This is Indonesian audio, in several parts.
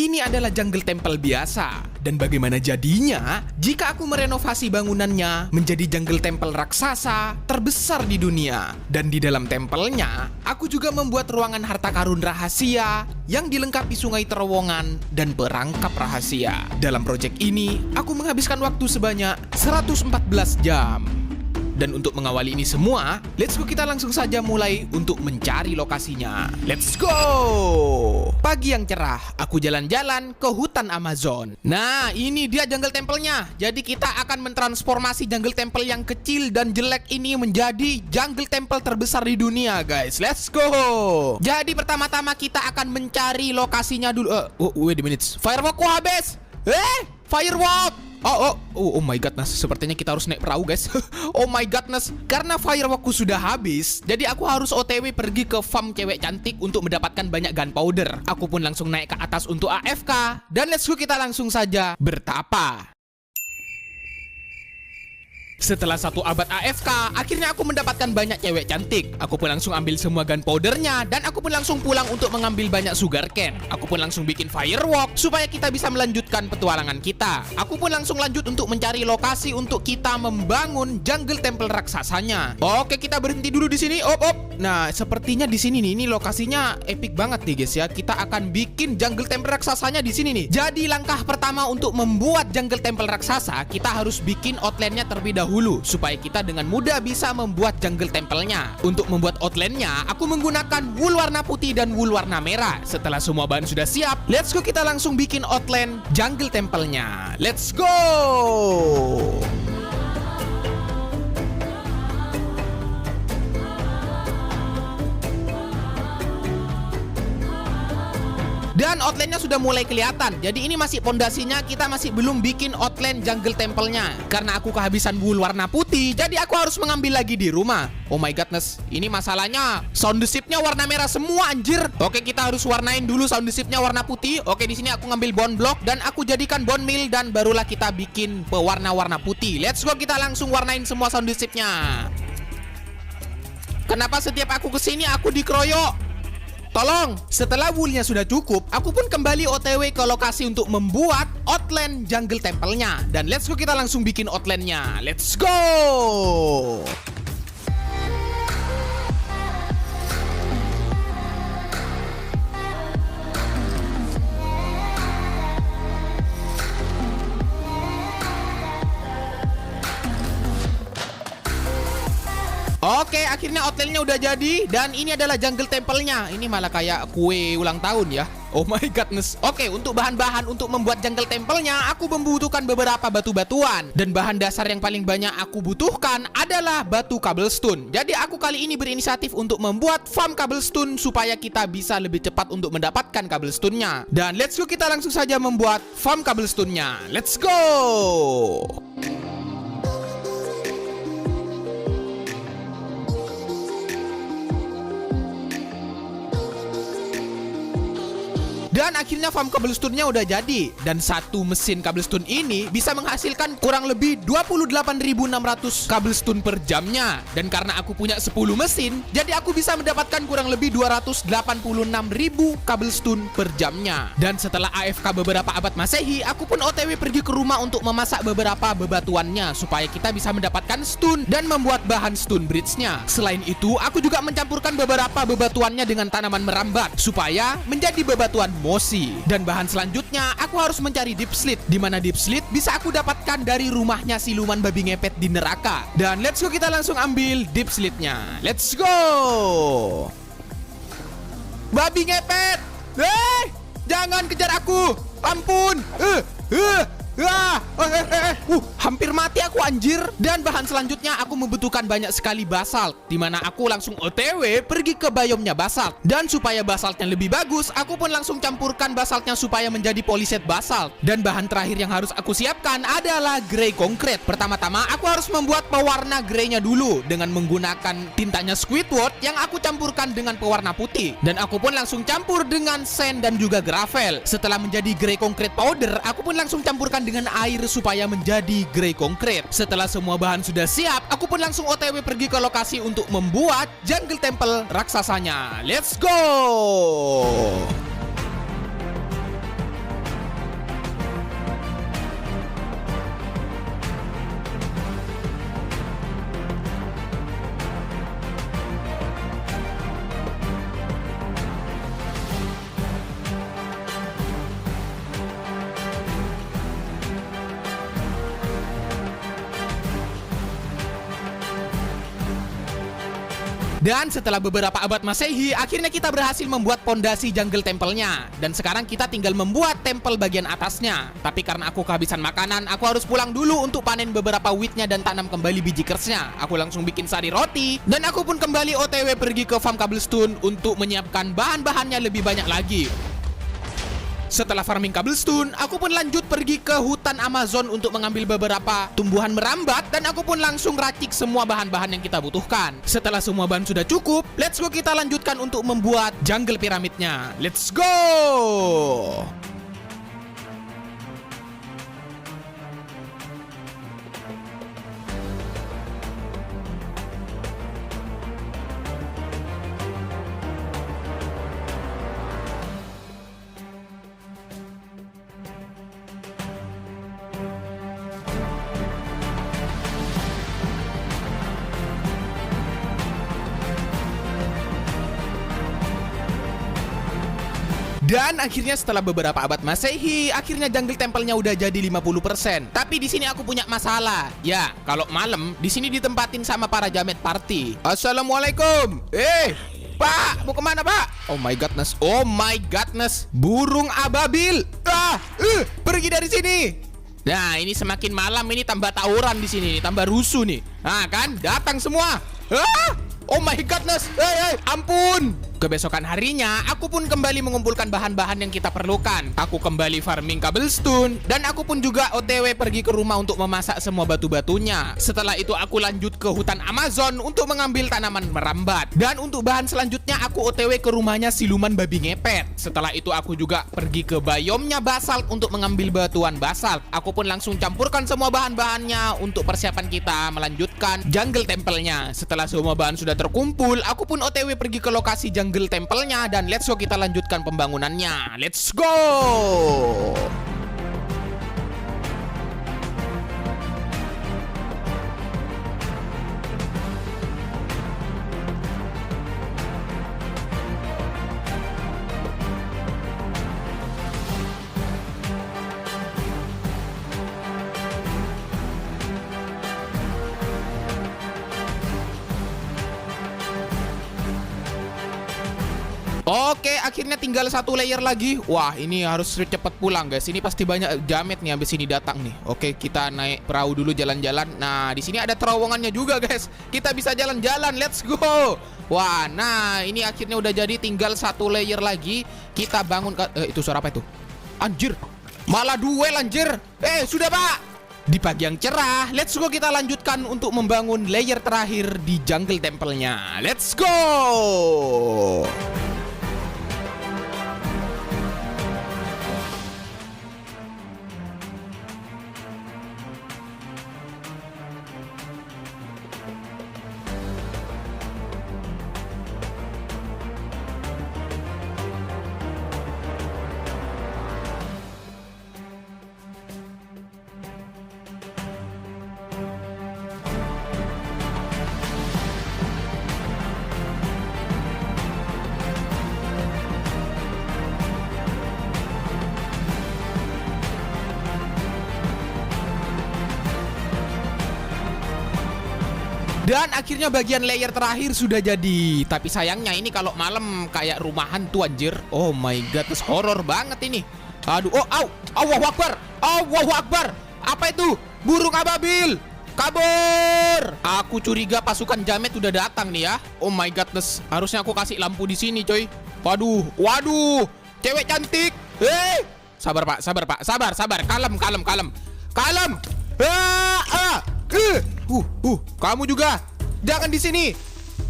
ini adalah jungle temple biasa. Dan bagaimana jadinya jika aku merenovasi bangunannya menjadi jungle temple raksasa terbesar di dunia. Dan di dalam tempelnya, aku juga membuat ruangan harta karun rahasia yang dilengkapi sungai terowongan dan perangkap rahasia. Dalam proyek ini, aku menghabiskan waktu sebanyak 114 jam. Dan untuk mengawali ini semua, let's go, kita langsung saja mulai untuk mencari lokasinya. Let's go! Pagi yang cerah, aku jalan-jalan ke hutan Amazon. Nah, ini dia jungle temple-nya. Jadi kita akan mentransformasi jungle temple yang kecil dan jelek ini menjadi jungle temple terbesar di dunia, guys. Let's go! Jadi pertama-tama kita akan mencari lokasinya dulu. Wait a minute. Firework habis. Firework! Oh my godness, sepertinya kita harus naik perahu, guys. Oh my godness, karena fireworkku sudah habis, jadi aku harus OTW pergi ke farm cewek cantik untuk mendapatkan banyak gunpowder. Aku pun langsung naik ke atas untuk AFK, dan let's go, kita langsung saja bertapa. Setelah 1 abad AFK, akhirnya aku mendapatkan banyak cewek cantik. Aku pun langsung ambil semua gunpowdernya, dan aku pun langsung pulang untuk mengambil banyak sugar cane. Aku pun langsung bikin firework supaya kita bisa melanjutkan petualangan kita. Aku pun langsung lanjut untuk mencari lokasi untuk kita membangun jungle temple raksasanya. Oke, kita berhenti dulu di sini. Nah, sepertinya di sini nih, ini lokasinya epic banget nih, guys ya. Kita akan bikin jungle temple raksasanya di sini nih. Jadi langkah pertama untuk membuat jungle temple raksasa, kita harus bikin outline-nya terlebih dahulu supaya kita dengan mudah bisa membuat jungle temple-nya. Untuk membuat outline-nya, aku menggunakan wool warna putih dan wool warna merah. Setelah semua bahan sudah siap, let's go, kita langsung bikin outline jungle temple-nya. Let's go! Dan outline-nya sudah mulai kelihatan. Jadi ini masih pondasinya, kita masih belum bikin outline jungle temple-nya. Karena aku kehabisan wool warna putih, jadi aku harus mengambil lagi di rumah. Oh my godness, ini masalahnya sound chip-nya warna merah semua, anjir. Oke, kita harus warnain dulu sound chip-nya warna putih. Oke, di sini aku ngambil bone block dan aku jadikan bone meal, dan barulah kita bikin pewarna-warna putih. Let's go, kita langsung warnain semua sound chip-nya. Kenapa setiap aku kesini aku dikeroyok? Tolong, setelah woolnya sudah cukup, aku pun kembali OTW ke lokasi untuk membuat outline jungle temple-nya. Dan let's go, kita langsung bikin outline-nya. Let's go! Oke, akhirnya outline-nya udah jadi. Dan ini adalah jungle temple-nya. Ini malah kayak kue ulang tahun ya. Oh my godness. Oke, untuk bahan-bahan untuk membuat jungle temple-nya, aku membutuhkan beberapa batu-batuan. Dan bahan dasar yang paling banyak aku butuhkan adalah batu cobblestone. Jadi aku kali ini berinisiatif untuk membuat farm cobblestone supaya kita bisa lebih cepat untuk mendapatkan cobblestone-nya. Dan let's go, kita langsung saja membuat farm cobblestone-nya. Let's go! Dan akhirnya farm cobblestone-nya udah jadi. Dan satu mesin cobblestone ini bisa menghasilkan kurang lebih 28.600 cobblestone per jamnya. Dan karena aku punya 10 mesin, jadi aku bisa mendapatkan kurang lebih 286.000 cobblestone per jamnya. Dan setelah AFK beberapa abad masehi, aku pun OTW pergi ke rumah untuk memasak beberapa bebatuannya supaya kita bisa mendapatkan stone dan membuat bahan stone bridge-nya. Selain itu, aku juga mencampurkan beberapa bebatuannya dengan tanaman merambat supaya menjadi bebatuan mosi. Dan bahan selanjutnya, aku harus mencari deep slit, di mana deep slit bisa aku dapatkan dari rumahnya siluman babi ngepet di neraka. Dan let's go, kita langsung ambil deep slitnya. Let's go! Babi ngepet! Jangan kejar aku! Ampun! Hampir mati aku, anjir. Dan bahan selanjutnya aku membutuhkan banyak sekali basalt, dimana aku langsung OTW pergi ke biomnya basalt. Dan supaya basaltnya lebih bagus, aku pun langsung campurkan basaltnya supaya menjadi polished basalt. Dan bahan terakhir yang harus aku siapkan adalah grey concrete. Pertama-tama aku harus membuat pewarna greynya dulu dengan menggunakan tintanya Squidward yang aku campurkan dengan pewarna putih. Dan aku pun langsung campur dengan sand dan juga gravel. Setelah menjadi grey concrete powder, aku pun langsung campurkan dengan air supaya menjadi grey concrete. Setelah semua bahan sudah siap, aku pun langsung OTW pergi ke lokasi untuk membuat jungle temple raksasanya. Let's go! Dan setelah beberapa abad Masehi, akhirnya kita berhasil membuat pondasi jungle temple-nya. Dan sekarang kita tinggal membuat temple bagian atasnya. Tapi karena aku kehabisan makanan, aku harus pulang dulu untuk panen beberapa wheatnya dan tanam kembali biji kersnya. Aku langsung bikin sari roti. Dan aku pun kembali OTW pergi ke farm cobblestone untuk menyiapkan bahan-bahannya lebih banyak lagi. Setelah farming cobblestone, aku pun lanjut pergi ke hutan Amazon untuk mengambil beberapa tumbuhan merambat dan aku pun langsung racik semua bahan-bahan yang kita butuhkan. Setelah semua bahan sudah cukup, let's go kita lanjutkan untuk membuat jungle piramidnya. Let's go! Dan akhirnya setelah beberapa abad Masehi, akhirnya jungle temple-nya udah jadi 50%. Tapi di sini aku punya masalah. Ya, kalau malam di sini ditempatin sama para jamet party. Assalamualaikum. Pak, mau kemana, Pak? Oh my godness. Oh my godness. Burung ababil. Pergi dari sini. Nah, ini semakin malam ini tambah tawuran di sini, tambah rusuh nih. Nah, kan datang semua. Oh my godness. Ampun. Kebesokan harinya, aku pun kembali mengumpulkan bahan-bahan yang kita perlukan. Aku kembali farming cobblestone, dan aku pun juga OTW pergi ke rumah untuk memasak semua batu-batunya. Setelah itu aku lanjut ke hutan Amazon untuk mengambil tanaman merambat. Dan untuk bahan selanjutnya aku OTW ke rumahnya siluman babi ngepet. Setelah itu aku juga pergi ke biomnya basalt untuk mengambil batuan basalt. Aku pun langsung campurkan semua bahan-bahannya untuk persiapan kita melanjutkan jungle temple-nya. Setelah semua bahan sudah terkumpul, aku pun OTW pergi ke lokasi jungle temple-nya dan let's go kita lanjutkan pembangunannya. Let's go! Oke, akhirnya tinggal satu layer lagi. Wah, ini harus cepet pulang, guys. Ini pasti banyak jamet nih habis ini datang nih. Oke, kita naik perahu dulu jalan-jalan. Nah, di sini ada terowongannya juga, guys. Kita bisa jalan-jalan. Let's go. Wah, nah ini akhirnya udah jadi tinggal satu layer lagi. Kita bangun itu suara apa itu? Anjir. Malah duel anjir. Sudah, Pak. Di pagi yang cerah, let's go kita lanjutkan untuk membangun layer terakhir di jungle temple-nya. Let's go. Dan akhirnya bagian layer terakhir sudah jadi. Tapi sayangnya ini kalau malam kayak rumah hantu anjir. Oh my god, horor banget ini. Aduh, Allahu Akbar. Allahu Akbar. Apa itu? Burung ababil. Kabur. Aku curiga pasukan jamet udah datang nih ya. Oh my godness. Harusnya aku kasih lampu di sini, coy. Waduh. Cewek cantik. Sabar, Pak. Sabar. Kalem. Kamu juga. Jangan di sini.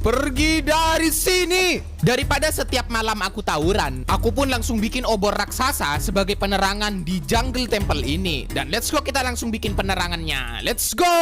Pergi dari sini. Daripada setiap malam aku tawuran, aku pun langsung bikin obor raksasa sebagai penerangan di jungle temple ini. Dan let's go kita langsung bikin penerangannya. Let's go.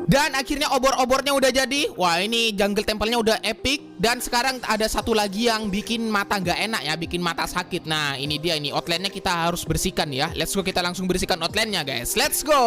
Dan akhirnya obor-obornya udah jadi. Wah, ini jungle temple-nya udah epic. Dan sekarang ada satu lagi yang bikin mata nggak enak ya, bikin mata sakit. Nah, ini dia, ini outline-nya kita harus bersihkan ya. Let's go, kita langsung bersihkan outline-nya guys. Let's go.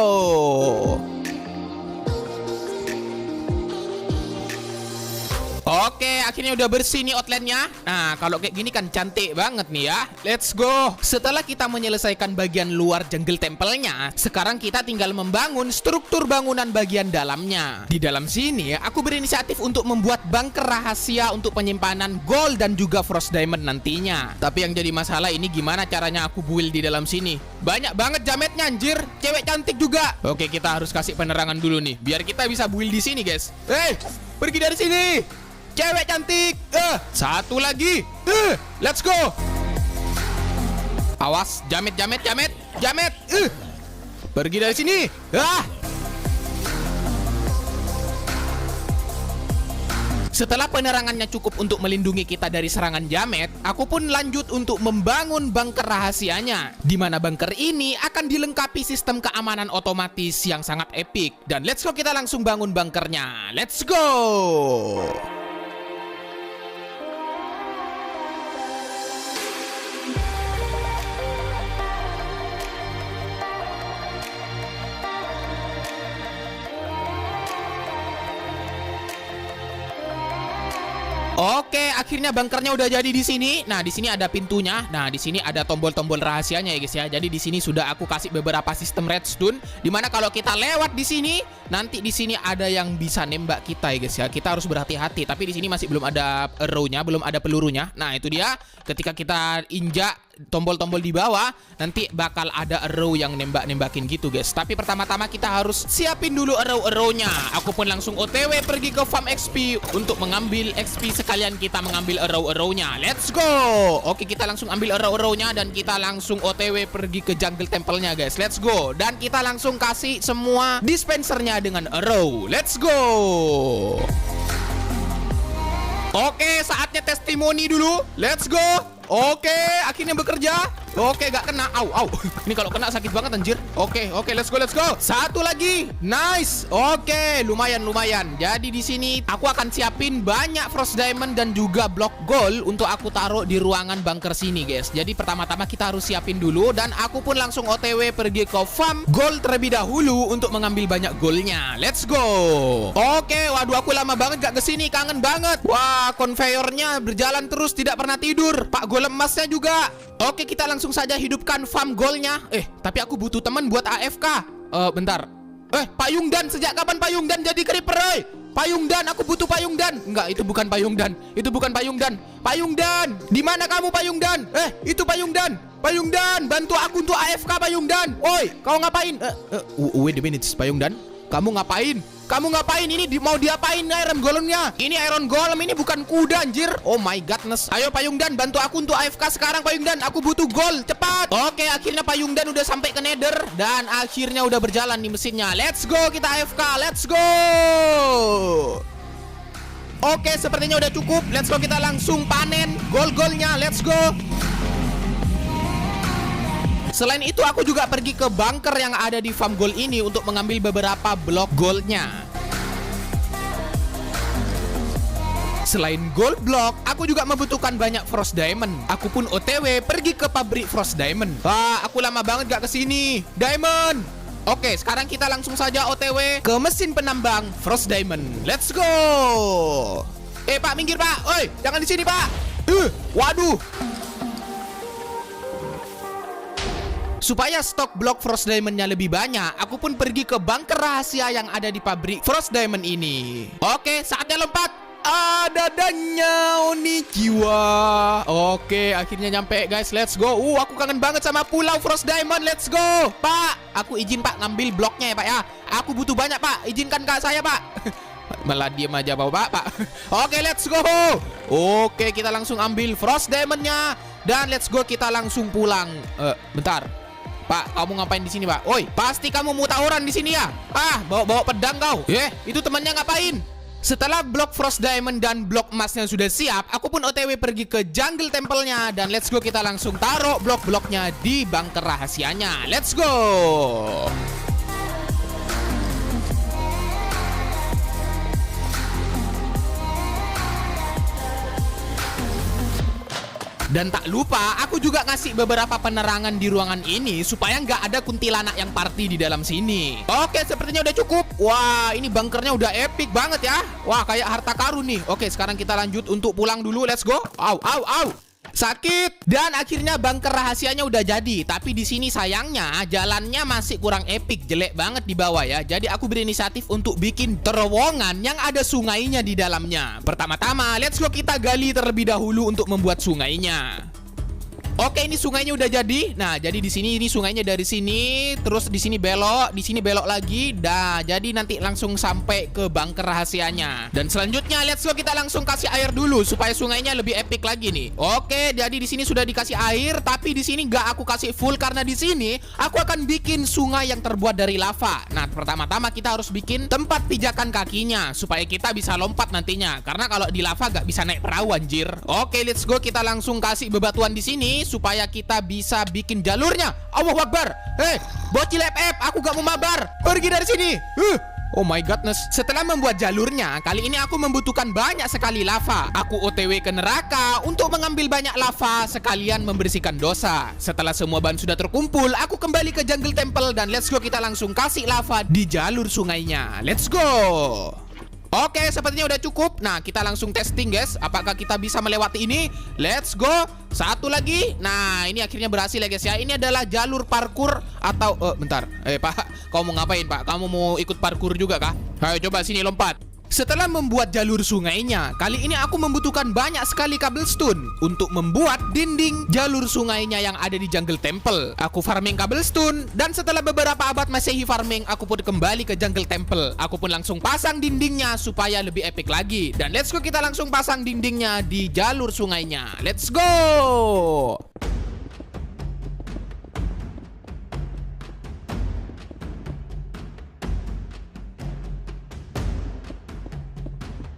Oke, akhirnya udah bersih nih outline-nya. Nah, kalau kayak gini kan cantik banget nih ya. Let's go. Setelah kita menyelesaikan bagian luar jungle temple-nya, sekarang kita tinggal membangun struktur bangunan bagian dalamnya. Di dalam sini, aku berinisiatif untuk membuat bunker rahasia untuk penyimpanan gold dan juga frost diamond nantinya. Tapi yang jadi masalah ini gimana caranya aku build di dalam sini. Banyak banget jametnya anjir. Cewek cantik juga. Oke, kita harus kasih penerangan dulu nih, biar kita bisa build di sini guys. Hei, pergi dari sini. Cewek cantik. Satu lagi. Let's go. Awas, jamet. Pergi dari sini. Setelah penerangannya cukup untuk melindungi kita dari serangan jamet, aku pun lanjut untuk membangun bunker rahasianya. Di mana bunker ini akan dilengkapi sistem keamanan otomatis yang sangat epic. Dan let's go, kita langsung bangun bunkernya. Let's go. Oke, akhirnya bunkernya udah jadi di sini. Nah, di sini ada pintunya. Nah, di sini ada tombol-tombol rahasianya ya guys ya. Jadi di sini sudah aku kasih beberapa sistem redstone, dimana kalau kita lewat di sini, nanti di sini ada yang bisa nembak kita ya guys ya. Kita harus berhati-hati. Tapi di sini masih belum ada arrow-nya, belum ada pelurunya. Nah, itu dia. Ketika kita injak tombol-tombol di bawah, nanti bakal ada arrow yang nembak-nembakin gitu guys. Tapi pertama-tama kita harus siapin dulu arrow-arrownya. Aku pun langsung OTW pergi ke farm XP untuk mengambil XP, sekalian kita mengambil arrow-arrownya. Let's go. Oke, kita langsung ambil arrow-arrownya dan kita langsung OTW pergi ke jungle temple-nya guys. Let's go. Dan kita langsung kasih semua dispensernya dengan arrow. Let's go. Oke, saatnya testimoni dulu. Let's go. Oke, akhirnya bekerja. Oke, gak kena. Au. Ini kalau kena sakit banget anjir. Oke, let's go. Satu lagi. Nice. Oke, lumayan. Jadi di sini aku akan siapin banyak frost diamond dan juga block gold untuk aku taruh di ruangan bunker sini, guys. Jadi pertama-tama kita harus siapin dulu, dan aku pun langsung OTW pergi ke farm gold terlebih dahulu untuk mengambil banyak goldnya. Let's go. Oke, waduh, aku lama banget gak kesini, kangen banget. Wah, konveyornya berjalan terus, tidak pernah tidur. Pak golem emasnya juga. Oke, kita langsung saja hidupkan farm goldnya. Tapi aku butuh teman buat AFK. Bentar. Pak Yungdan, sejak kapan Pak Yungdan jadi creeper, Pak Yungdan, aku butuh Pak Yungdan. Enggak, itu bukan Pak Yungdan. Pak Yungdan, di mana kamu Pak Yungdan? Itu Pak Yungdan. Pak Yungdan, bantu aku untuk AFK Pak Yungdan. Oi, kau ngapain? Wait a minute, Pak Yungdan. Kamu ngapain? Ini mau diapain iron golemnya? Ini iron golem, ini bukan kuda anjir. Oh my godness. Ayo Pak Yungdan, bantu aku untuk AFK sekarang Pak Yungdan. Aku butuh gold, cepat. Oke, akhirnya Pak Yungdan udah sampai ke nether. Dan akhirnya udah berjalan nih mesinnya. Let's go, kita AFK, let's go. Oke, sepertinya udah cukup. Let's go, kita langsung panen gold-goldnya. Let's go. Selain itu, aku juga pergi ke bunker yang ada di farm gold ini untuk mengambil beberapa blok goldnya. Selain gold block, aku juga membutuhkan banyak frost diamond. Aku pun OTW pergi ke pabrik frost diamond. Wah, aku lama banget gak kesini. Diamond. Oke, sekarang kita langsung saja OTW ke mesin penambang frost diamond. Let's go. Pak, minggir Pak. Oi, jangan di sini Pak. Waduh. Supaya stok blok frost diamondnya lebih banyak, aku pun pergi ke bunker rahasia yang ada di pabrik frost diamond ini. Oke, saatnya lompat. Ada danya Oni jiwa. Oke, akhirnya nyampe guys. Let's go. Aku kangen banget sama pulau frost diamond. Let's go. Pak, aku izin Pak ngambil bloknya ya Pak ya. Aku butuh banyak Pak. Izinkan kak saya Pak. Malah diem aja Pak. Oke, let's go. Oke, kita langsung ambil frost diamondnya. Dan let's go, kita langsung pulang. Bentar. Pak, kamu ngapain di sini, Pak? Oi, pasti kamu mau tawuran di sini ya? Bawa pedang kau. Itu temannya ngapain? Setelah blok frost diamond dan blok emasnya sudah siap, aku pun OTW pergi ke jungle temple-nya. Dan let's go, kita langsung taruh blok-bloknya di bunker rahasianya. Let's go. Dan tak lupa, aku juga ngasih beberapa penerangan di ruangan ini supaya nggak ada kuntilanak yang party di dalam sini. Oke, sepertinya udah cukup. Wah, ini bunkernya udah epic banget ya. Wah, kayak harta karun nih. Oke, sekarang kita lanjut untuk pulang dulu. Let's go. Au, au, au. Sakit. Dan akhirnya bunker rahasianya udah jadi. Tapi di sini sayangnya jalannya masih kurang epic, jelek banget di bawah ya. Jadi aku berinisiatif untuk bikin terowongan yang ada sungainya di dalamnya. Pertama-tama, let's go kita gali terlebih dahulu untuk membuat sungainya. Oke, ini sungainya udah jadi. Nah, jadi di sini ini sungainya dari sini, terus di sini belok lagi. Dah, jadi nanti langsung sampai ke bunker rahasianya. Dan selanjutnya, let's go kita langsung kasih air dulu supaya sungainya lebih epic lagi nih. Oke, jadi di sini sudah dikasih air, tapi di sini nggak aku kasih full karena di sini aku akan bikin sungai yang terbuat dari lava. Nah, pertama-tama kita harus bikin tempat pijakan kakinya supaya kita bisa lompat nantinya. Karena kalau di lava nggak bisa naik perahu anjir. Oke, let's go kita langsung kasih bebatuan di sini supaya kita bisa bikin jalurnya. Allahu Akbar. Hei, bocil FF, aku gak mau mabar. Pergi dari sini. Oh my godness. Setelah membuat jalurnya, kali ini aku membutuhkan banyak sekali lava. Aku OTW ke neraka untuk mengambil banyak lava sekalian membersihkan dosa. Setelah semua bahan sudah terkumpul, aku kembali ke Jungle Temple dan let's go kita langsung kasih lava di jalur sungainya. Let's go. Oke, sepertinya udah cukup. Nah, kita langsung testing guys. Apakah kita bisa melewati ini? Let's go. Satu lagi. Nah, ini akhirnya berhasil ya guys ya. Ini adalah jalur parkur atau... bentar. Pak, kamu mau ngapain pak? Kamu mau ikut parkur juga kah? Ayo coba sini lompat. Setelah membuat jalur sungainya, kali ini aku membutuhkan banyak sekali cobblestone untuk membuat dinding jalur sungainya yang ada di Jungle Temple. Aku farming cobblestone dan setelah beberapa abad Masehi farming, aku pun kembali ke Jungle Temple. Aku pun langsung pasang dindingnya supaya lebih epic lagi. Dan let's go kita langsung pasang dindingnya di jalur sungainya. Let's go!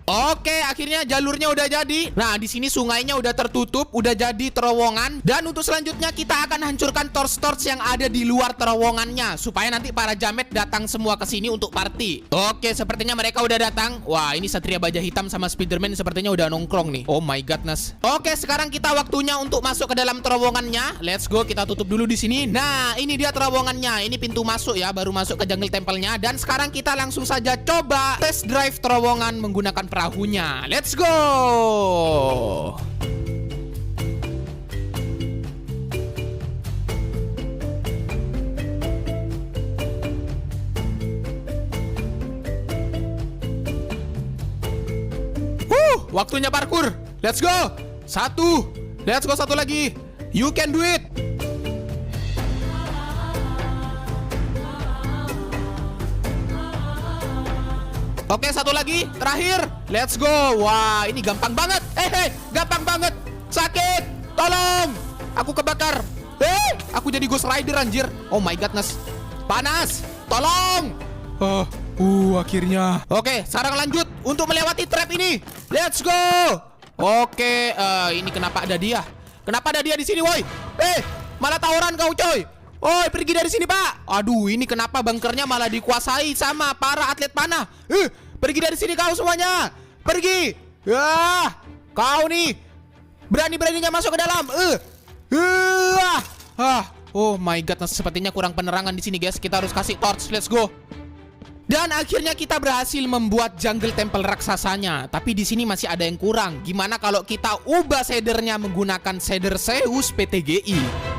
Oke, akhirnya jalurnya udah jadi. Nah, di sini sungainya udah tertutup, udah jadi terowongan. Dan untuk selanjutnya kita akan hancurkan torch-torch yang ada di luar terowongannya supaya nanti para jamet datang semua ke sini untuk party. Oke, sepertinya mereka udah datang. Wah, ini Satria Baja Hitam sama Spiderman sepertinya udah nongkrong nih. Oh my godness. Oke, sekarang kita waktunya untuk masuk ke dalam terowongannya. Let's go, kita tutup dulu di sini. Nah, ini dia terowongannya. Ini pintu masuk ya, baru masuk ke Jungle Temple-nya. Dan sekarang kita langsung saja coba test drive terowongan menggunakan perahunya. Let's go. Waktunya parkur. Let's go. Satu. Let's go satu lagi. You can do it. Oke, satu lagi, terakhir. Let's go. Wah, ini gampang banget. Gampang banget. Sakit. Tolong. Aku kebakar. Aku jadi Ghost Rider anjir. Oh my godness. Panas. Tolong. Akhirnya. Oke, sekarang lanjut untuk melewati trap ini. Let's go. Oke, ini kenapa ada dia? Kenapa ada dia di sini, woi? Malah tawuran kau, coy. Oi, pergi dari sini, Pak. Aduh, ini kenapa bunkernya malah dikuasai sama para atlet panah? Pergi dari sini kau semuanya. Pergi. Kau nih berani-beraninya masuk ke dalam. Oh my god, sepertinya kurang penerangan di sini, guys. Kita harus kasih torch. Let's go. Dan akhirnya kita berhasil membuat Jungle Temple raksasanya. Tapi di sini masih ada yang kurang. Gimana kalau kita ubah shadernya menggunakan shader Zeus PTGI?